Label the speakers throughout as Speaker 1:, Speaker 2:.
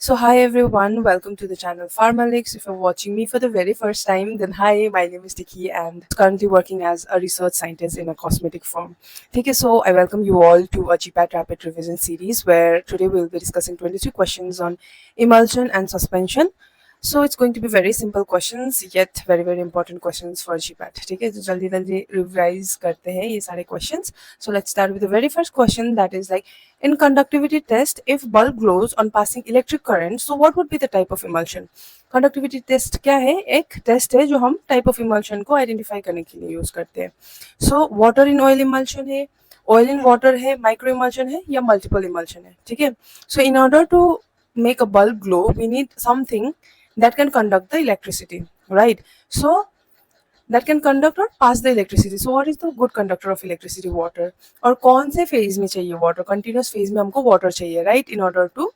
Speaker 1: So hi everyone, welcome to the channel Pharmalix. If you're watching me for the very first time, then hi, my name is Tikki and currently working as a research scientist in a cosmetic firm. Okay, so I welcome you all to a GPAT Rapid Revision series where today we'll be discussing 23 questions on emulsion and suspension. So it's going to be very simple questions yet very very important questions for GPAT. ठीक है, तो जल्दी जल्दी revise करते हैं ये सारे questions. So let's start with the very first question, that is like, in conductivity test, if bulb glows on passing electric current, so what would be the type of emulsion? Conductivity test क्या है? एक test है जो हम type of emulsion को identify करने के लिए use करते हैं. So water in oil emulsion है, oil in water है, micro emulsion है या multiple emulsion है. ठीक है. So in order to make a bulb glow, we need something that can conduct the electricity, right? So that can conduct or pass the electricity. So what is the good conductor of electricity? Water. और कौन से phase में चाहिए water? Continuous phase में हमको water चाहिए, right? In order to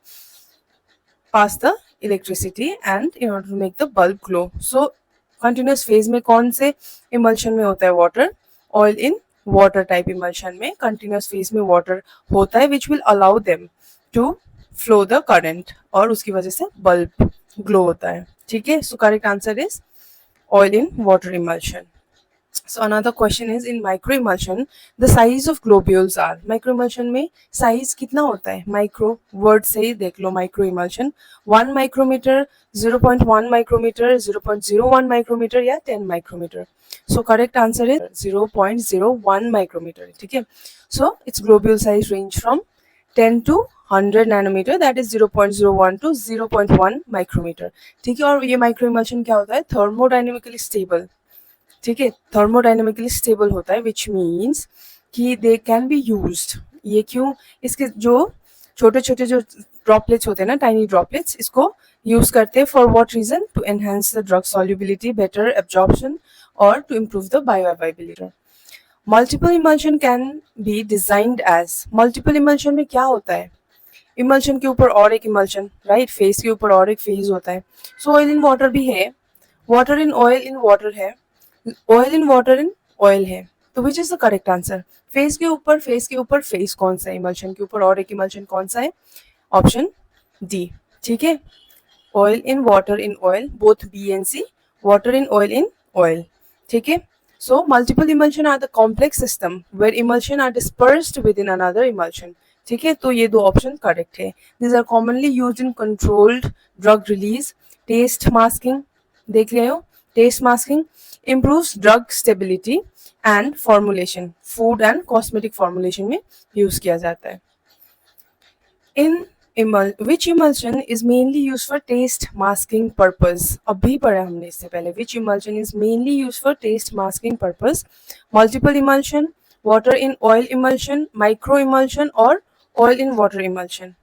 Speaker 1: pass the electricity and in order to make the bulb glow. So continuous phase में कौन से emulsion में होता है water? Oil in water type emulsion में continuous phase में water होता है, which will allow them to flow the current और उसकी वजह से bulb glow होता है. ठीक है. So correct answer is oil in water emulsion. So another question is, in micro emulsion the size of globules are. Micro emulsion में size कितना होता है? Micro word से ही देख लो. Micro emulsion 1 micrometer, 0.1 micrometer, 0.01 micrometer या 10 micrometer. So correct answer is 0.01 micrometer. ठीक है. So its globule size range from 10 to 100 nanometer, that is 0.01 to 0.1 micrometer. ठीक है. और ये micro emulsion क्या होता है? Thermodynamically stable. ठीक है. Thermodynamically stable होता है, which means कि they can be used. ये क्यों? इसके जो छोटे छोटे जो droplets होते हैं ना, tiny droplets, इसको use करते हैं for what reason? To enhance the drug solubility, better absorption or to improve the bioavailability. Multiple emulsion can be designed as. Multiple emulsion में क्या होता है? Emulsion के ऊपर और एक emulsion, right? Phase के ऊपर और एक phase होता है. So oil in water भी है, water in oil in water है, oil in water in oil है. तो which is the correct answer? Phase के ऊपर phase कौन सा है? Emulsion के ऊपर और एक emulsion कौन सा है? Option D. ठीक है. Oil in water in oil, both B and C. Water in oil. ठीक है. So multiple emulsion are the complex system where emulsion are dispersed within another emulsion. ठीक है. तो ये दो option correct है. These are commonly used in controlled drug release, taste masking. देख रहे हो? Taste masking improves drug stability and formulation. Food and cosmetic formulation में use किया जाता है. In which emulsion is mainly used for taste masking purpose? अभी पढ़ा हमने इससे पहले. Which emulsion is mainly used for taste masking purpose? Multiple emulsion, water in oil emulsion, micro emulsion और oil in water emulsion.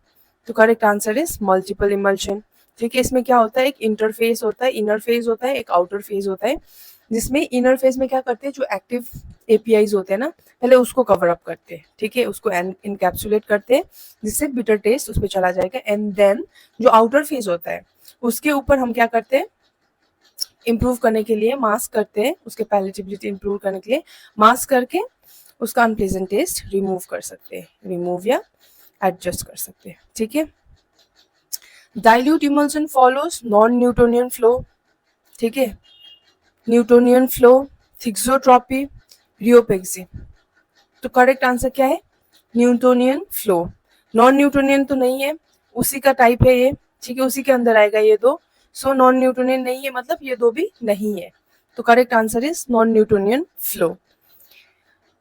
Speaker 1: तो correct answer is multiple emulsion. ठीक है. इसमें क्या होता है? एक इंटरफेस होता है, इनर फेज होता है, एक आउटर फेज होता है, जिसमें इनर फेज में क्या करते हैं? जो एक्टिव एपीआईज होते हैं ना, पहले उसको कवर अप करते हैं. ठीक है. उसको इनकैप्सुलेट करते हैं जिससे बिटर टेस्ट उस पर चला जाएगा. एंड देन जो आउटर फेज होता है उसके ऊपर हम क्या करते हैं? इम्प्रूव करने के लिए मास्क करते हैं, उसके पैलेटेबिलिटी इम्प्रूव करने के लिए मास्क करके उसका अनप्लेजेंट टेस्ट रिमूव कर सकते हैं, रिमूव या एडजस्ट कर सकते हैं. ठीक है. Dilute emulsion follows non Newtonian flow. ठीक है. Newtonian flow, thixotropy, rheopexy. तो करेक्ट आंसर क्या है? Newtonian flow. नॉन न्यूटोनियन तो नहीं है, उसी का टाइप है ये. ठीक है. उसी के अंदर आएगा ये दो. सो नॉन न्यूटोनियन नहीं है, मतलब ये दो भी नहीं है. तो correct answer is non Newtonian flow.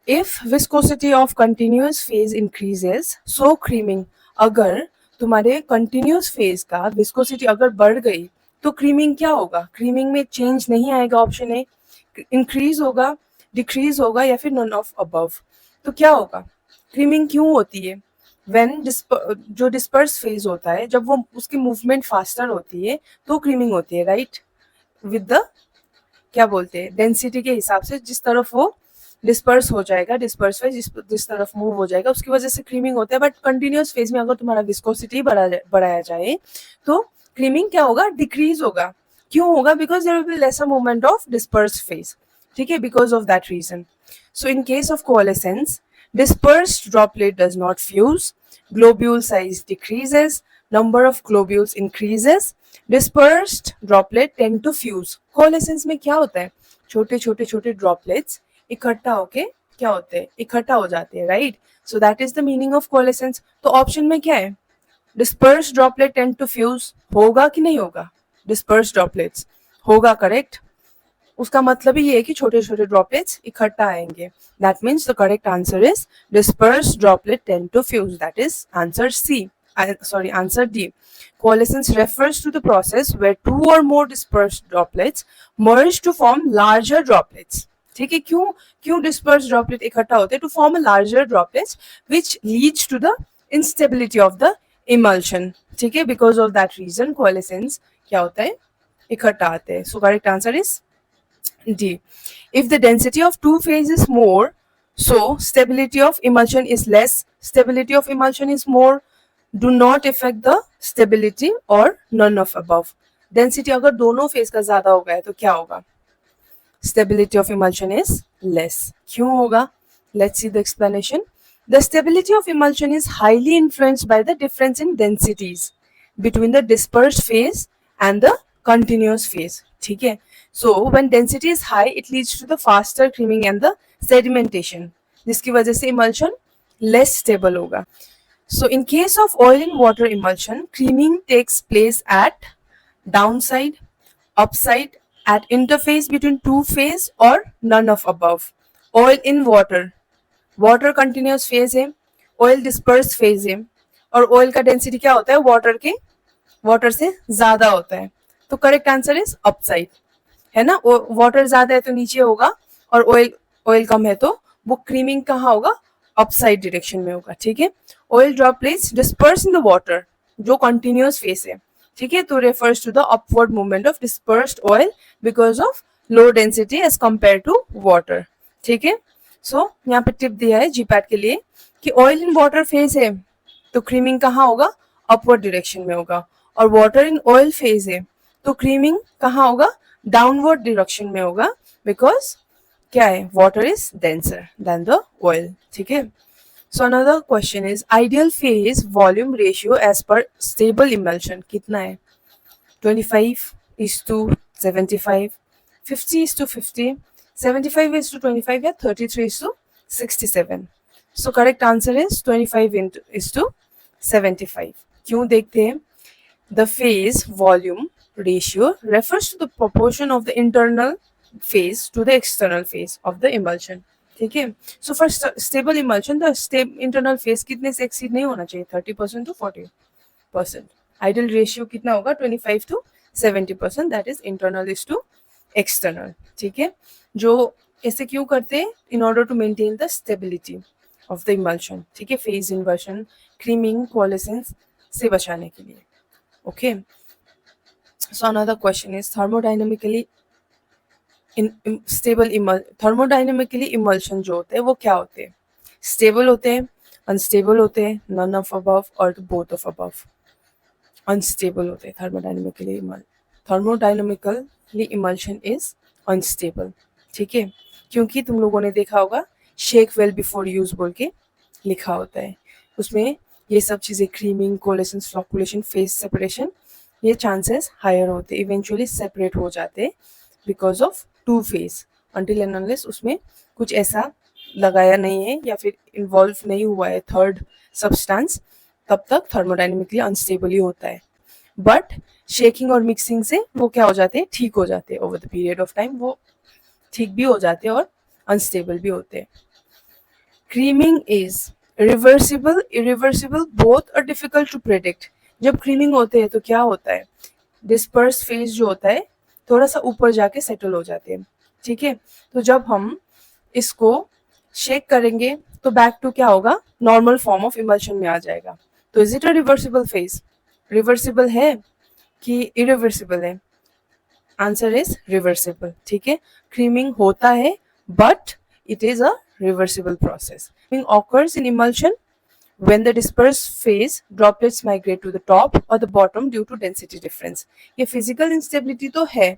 Speaker 1: If viscosity of continuous phase increases, so creaming. अगर तुम्हारे continuous phase का viscosity अगर बढ़ गई तो creaming क्या होगा? creaming में change नहीं आएगा. Option A. increase होगा, decrease होगा या फिर none of above. तो क्या होगा? creaming क्यों होती है? when जो disperse phase होता है, जब वो उसकी movement faster होती है तो creaming होती है, right? with the क्या बोलते हैं? density के हिसाब से जिस तरफ वो डिस्पर्स हो जाएगा, डिस्पर्स फेज जिस तरफ मूव हो जाएगा उसकी वजह से क्रीमिंग होता है. बट कंटिन्यूअस फेज में अगर तुम्हारा विस्कोसिटी बढ़ाया जाए तो क्रीमिंग क्या होगा? डिक्रीज होगा. क्यों होगा? Because there will be lesser movement of disperse phase. ठीक है. Because of that reason. So in case of coalescence, dispersed droplet does not fuse, globule size decreases, number of globules increases, dispersed droplet tend to fuse. कोलेसेंस में क्या होता है, छोटे छोटे छोटे droplets इकट्ठा होके क्या होते हैं, इकट्ठा हो जाते हैं, right. So that is the meaning of coalescence. तो ऑप्शन में क्या है, disperse droplet tend to fuse, होगा कि नहीं होगा, डिस्पर्स ड्रॉपलेट्स होगा, करेक्ट. उसका मतलब ही ये है कि छोटे छोटे ड्रॉपलेट्स इकट्ठा आएंगे. That means the correct answer is disperse droplet tend to fuse. That is answer C. Sorry, answer D. Coalescence refers to the process where two or more dispersed droplets merge to form larger droplets. ठीक है, क्यों क्यों dispersed droplet इकट्ठा होते हैं, to form a larger droplets which leads to the instability of the emulsion. ठीक है, because of that reason coalescence क्या होता है, इकट्ठा आते हैं. So correct answer is D. If the density of two phase is more, so stability of emulsion is less, stability of emulsion is more, do not affect the stability or none of above. Density अगर दोनों phase का ज्यादा हो गया है तो क्या होगा, stability of emulsion is less. क्यों होगा, let's see the explanation. The stability of emulsion is highly influenced by the difference in densities between the dispersed phase and the continuous phase. ठीक है, so when density is high it leads to the faster creaming and the sedimentation, जिसकी वजह से emulsion less stable होगा. So in case of oil in water emulsion, creaming takes place at downside, upside, at interface between two phase or none of above. Oil in water, water continuous phase है, oil dispersed phase है, और oil का density क्या होता है, water से ज़्यादा होता है. तो correct answer is upside, है ना. water ज़्यादा है तो नीचे होगा, और oil कम है तो वो creaming कहाँ होगा, अपसाइड डायरेक्शन में होगा. ठीक है, oil droplets disperse in the water, जो कंटिन्यूअस फेस है. ठीक है, तो refers to the upward movement of dispersed oil because of low density as compare to water. ठीक है, सो यहाँ पे टिप दिया है जीपैट के लिए कि ऑयल इन वाटर फेज है तो क्रीमिंग कहाँ होगा, अपवर्ड डायरेक्शन में होगा, और वाटर इन ऑयल फेज है तो क्रीमिंग कहाँ होगा, डाउनवर्ड डायरेक्शन में होगा, बिकॉज क्या है, water is denser than the oil. ठीक है, so another question is ideal phase volume ratio as per stable emulsion कितना है, 25:75, 50:50, 75:25 या 33:67. So correct answer is 25:75. क्यों देखते हैं, the phase volume ratio refers to the proportion of the internal phase to the external phase of the emulsion. ठीक है, so for stable emulsion the internal phase कितने से एक्सीड नहीं होना चाहिए, 30% to 40%. आइडियल रेशियो कितना होगा, 25 to 70%, that is internal is to external. ठीक है, जो ऐसे क्यों करते हैं, in order to maintain the stability of the emulsion. ठीक है, फेज इन्वर्शन, क्रीमिंग, कोलेसेंस से बचाने के लिए. Okay, so another question is thermodynamically stable thermodynamically emulsion जो होते हैं वो क्या होते हैं, स्टेबल होते हैं, अनस्टेबल होते हैं, नन ऑफ अबव और बोथ ऑफ अबव. अनस्टेबल होते हैं थर्मोडाइनमिकली इमल्शन इज अनस्टेबल. ठीक है, क्योंकि तुम लोगों ने देखा होगा शेक वेल बिफोर यूज बोल के लिखा होता है, उसमें ये सब चीज़ें क्रीमिंग, कोलेसेंस, फ्लॉकुलेशन, फेस सेपरेशन, ये चांसेस हायर होते, इवेंचुअली सेपरेट हो जाते because of two phase, until and unless उसमें कुछ ऐसा लगाया नहीं है या फिर इन्वॉल्व नहीं हुआ है थर्ड सब्सटेंस, तब तक थर्मोडाइनमिकली अनस्टेबल ही होता है. बट शेकिंग और मिक्सिंग से वो क्या हो जाते हैं, ठीक हो जाते हैं, over the period of time वो ठीक भी हो जाते हैं और अनस्टेबल भी होते हैं. Creaming is reversible, irreversible, both are difficult to predict. जब क्रीमिंग होते हैं तो क्या होता है, डिस्पर्स फेज जो होता है थोड़ा सा ऊपर जाके सेटल हो जाते हैं. ठीक है, तो जब हम इसको शेक करेंगे तो बैक टू क्या होगा, नॉर्मल फॉर्म ऑफ इमल्शन में आ जाएगा. तो is it a reversible phase, reversible है कि इरिवर्सिबल है, आंसर इज रिवर्सिबल. ठीक है, क्रीमिंग होता है but it is a reversible process. Creaming occurs in emulsion when the dispersed phase droplets migrate to the top or the bottom due to density difference. ये physical instability तो है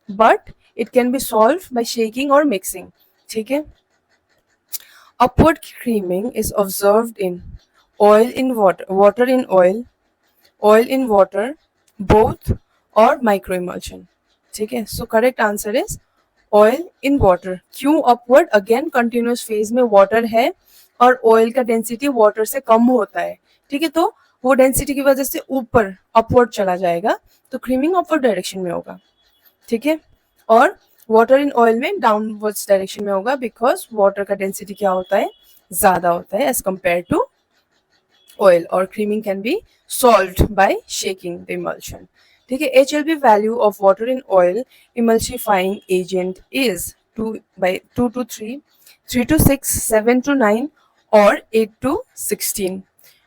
Speaker 1: but it can be solved by shaking or mixing. ठीक है, upward creaming is observed in oil in water, water in oil, oil in water, both, और micro emulsion. ठीक है, सो correct answer is oil in water. क्यों upward? Again continuous phase में water है और oil का डेंसिटी वाटर से कम होता है. ठीक है, तो वो डेंसिटी की वजह से ऊपर अपवर्ड चला जाएगा, तो क्रीमिंग अपवर्ड डायरेक्शन में होगा. ठीक है, और वाटर इन ऑयल में डाउनवर्ड्स डायरेक्शन में होगा, बिकॉज वाटर का डेंसिटी क्या होता है, ज्यादा होता है as compare to oil, or creaming can be solved by shaking the emulsion. ठीक है, HLB value of water in oil emulsifying agent is 2 to 3, 3 to 6, 7 to 9, और 8 to 16.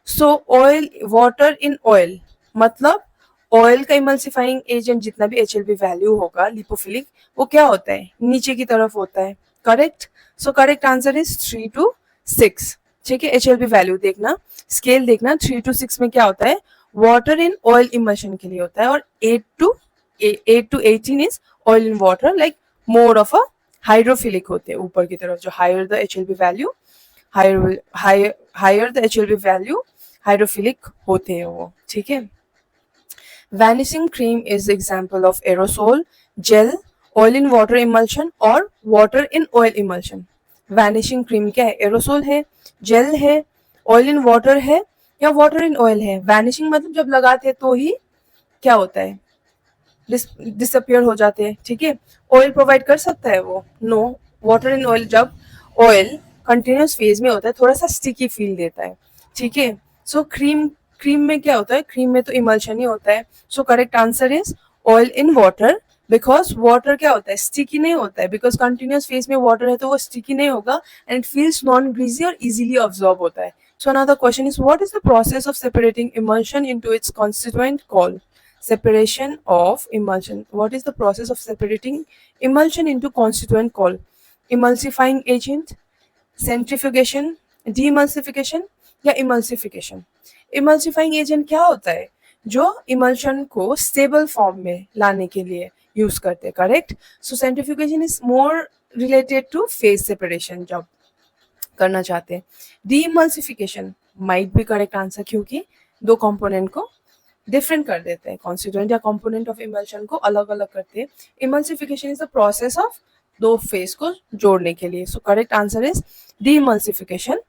Speaker 1: So oil, water in oil मतलब oil का emulsifying agent जितना भी HLB value होगा lipophilic, वो क्या होता है, नीचे की तरफ होता है. Correct. So correct answer is 3 to 6. ठीक है, HLB वैल्यू देखना, स्केल देखना, 3 to 6 में क्या होता है, वाटर इन ऑयल इमल्शन के लिए होता है, और 8 to 18 is oil in water, like more of a hydrophilic होते हैं ऊपर की तरफ. जो higher the HLB value, higher the HLB value, hydrophilic होते हैं वो. ठीक है. Vanishing cream is example of aerosol, gel, oil in water emulsion और water in oil emulsion. Vanishing cream क्या है, aerosol है, gel है, oil in water है, या water in oil है. Vanishing मतलब जब लगाते हैं तो ही क्या होता है, डिसअपियर हो जाते हैं. ठीक है, ऑयल प्रोवाइड कर सकता है वो, नो. वाटर इन ऑयल, जब ऑयल कंटिन्यूस फेज में होता है थोड़ा सा स्टिकी फील देता है. ठीक है, सो क्रीम में क्या होता है, क्रीम में तो इमल्शन ही होता है. सो correct answer is oil in water, because water क्या होता है, स्टिकी नहीं होता है, बिकॉज कंटिन्यूस फेज में वाटर है तो वो स्टिकी नहीं होगा, and it feels non greasy और इजीली अब्सॉर्ब होता है. So another question is what is the process of separating emulsion into it's constituent called? Separation of emulsion. What is the process of separating emulsion into constituent called? Emulsifying agent, centrifugation, demulsification या emulsification. Emulsifying agent क्या होता है, जो emulsion को stable form में लाने के लिए यूज करते हैं. Correct. So centrifugation is more related to phase separation जब करना चाहते हैं. Demulsification might be correct answer, क्योंकि दो कंपोनेंट को डिफरेंट कर देते हैं, कॉन्स्टिट्यूएंट या कंपोनेंट ऑफ इमल्शन को अलग अलग करते हैं. Emulsification is the process of दो फेस को जोड़ने के लिए. So correct answer is demulsification.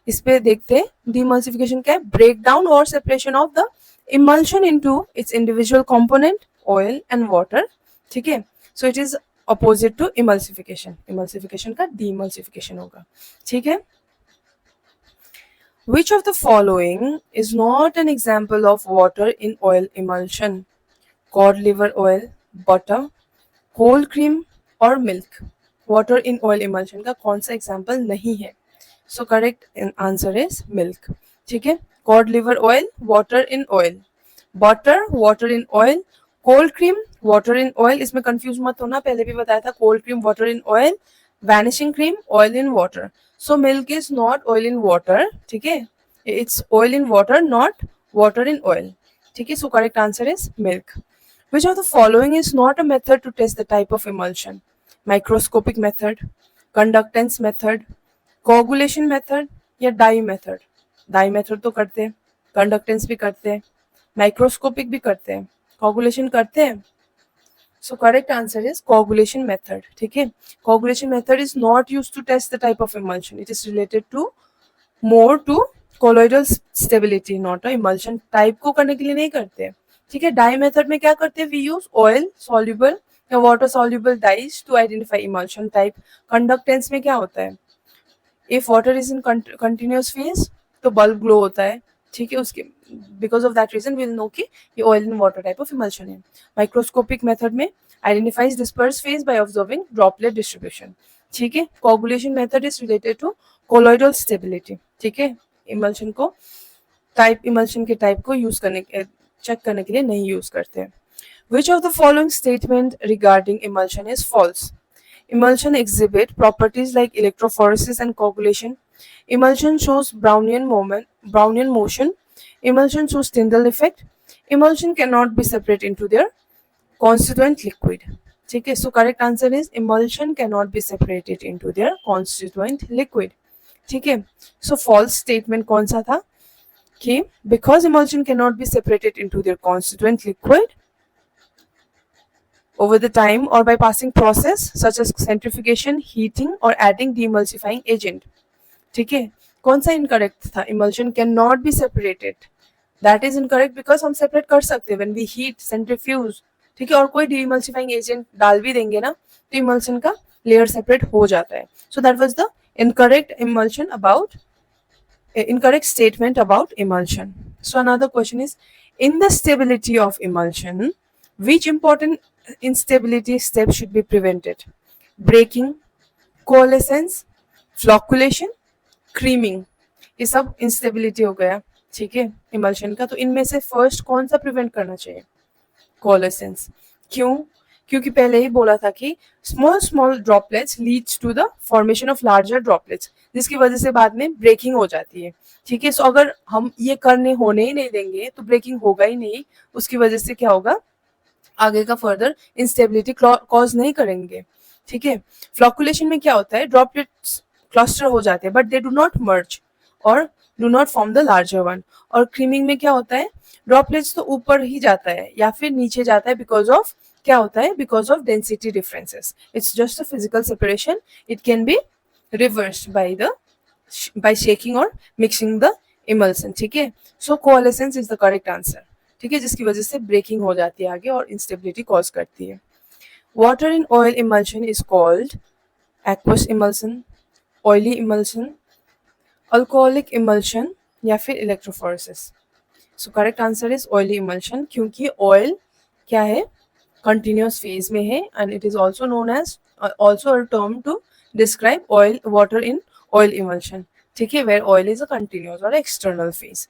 Speaker 1: इस पे देखते हैं डीइमल्सिफिकेशन क्या है, ब्रेक डाउन और separation of the emulsion into its individual component oil and water. ठीक है, so it is opposite to emulsification. Emulsification का डीइमल्सिफिकेशन होगा. ठीक है. Which of the following is not an example of water in oil emulsion? Cod liver oil, butter, cold cream और milk. Water in oil emulsion का कौन सा example नहीं है? So correct answer is milk. ठीक है. Cod liver oil, water in oil. Butter, water in oil. Cold cream, water in oil. इसमें confuse मत होना, पहले भी बताया था. Cold cream, water in oil. Vanishing cream, oil in water. So milk is not oil in water. ठीक है, it's oil in water, not water in oil. ठीक है, so correct answer is milk. Which of the following is not a method to test the type of emulsion? Microscopic method, conductance method, coagulation method या dye method? Dye method तो करते हैं, conductance भी करते हैं, microscopic भी करते हैं, coagulation करते हैं. So correct answer is coagulation method. ठीक है, coagulation method is not used to test the type of emulsion. It is related to more to colloidal stability, not a emulsion type को करने के लिए नहीं करते. ठीक है. dye method में क्या करते हैं, we use oil soluble या water soluble dyes to identify emulsion type. conductance में क्या होता है, if water is in continuous phase तो bulb glow होता है. ठीक है, उसके because of that reason we'll know कि ये oil and water type of emulsion है. Microscopic method में identifies dispersed phase by observing droplet distribution. ठीक है. coagulation method is related to colloidal stability. ठीक है, emulsion को type, emulsion के type को use करने check करने के लिए नहीं use करते. Which of the following statement regarding emulsion is false? Emulsion exhibit properties like electrophoresis and coagulation. Emulsion shows Brownian motion. Emulsion shows Tyndall effect. Emulsion cannot be separated into their constituent liquid. ठीक है, so correct answer is emulsion cannot be separated into their constituent liquid. ठीक है, so false statement कौन सा था, कि because emulsion cannot be separated into their constituent liquid over the time or by passing process such as centrifugation, heating or adding demulsifying agent. ठीक है, कौन सा इनकरेक्ट था? Emulsion can not be separated, that is incorrect because हम separate कर सकते हैं when we heat centrifuge, ठीक है, और कोई डीइमल्सिफाइंग एजेंट डाल भी देंगे ना तो इमल्शन का लेयर सेपरेट हो जाता है. So that was the incorrect emulsion about incorrect statement about emulsion. So another question is, in the stability of emulsion, which important instability steps should be prevented? Breaking, coalescence, flocculation, creaming, ये सब instability हो गया. ठीक है, emulsion का. तो इनमें से फर्स्ट कौन सा प्रिवेंट करना चाहिए? कोलेसेंस. क्यों? क्योंकि पहले ही बोला था कि small small droplets leads to the formation of larger droplets, जिसकी वजह से बाद में ब्रेकिंग हो जाती है. ठीक है, सो अगर हम ये करने होने ही नहीं देंगे तो ब्रेकिंग होगा ही नहीं, उसकी वजह से क्या होगा, आगे का फर्दर इंस्टेबिलिटी कॉज नहीं करेंगे. ठीक है, फ्लॉकुलेशन में क्या होता है, ड्रॉपलेट्स क्लस्टर हो जाते हैं बट दे डू नॉट मर्ज और do not form the larger one. और क्रीमिंग में क्या होता है, ड्रॉपलेट्स तो ऊपर ही जाता है या फिर नीचे जाता है बिकॉज ऑफ क्या होता है, because of density differences. It's just a physical separation, it can be reversed bye shaking और मिक्सिंग द इमल्सन. ठीक है, सो कोएलेसेंस इज द करेक्ट आंसर. ठीक है, जिसकी वजह से ब्रेकिंग हो जाती है आगे और इंस्टेबिलिटी कॉज करती है. Water in oil emulsion is called aqueous emulsion, oily emulsion, alcoholic emulsion या फिर electrophoresis. So correct answer is oily emulsion, क्योंकि ऑयल क्या है, कंटिन्यूस फेज में है and it is also known as also a term to describe oil water in oil emulsion. ठीक है, where oil is a continuous और external phase.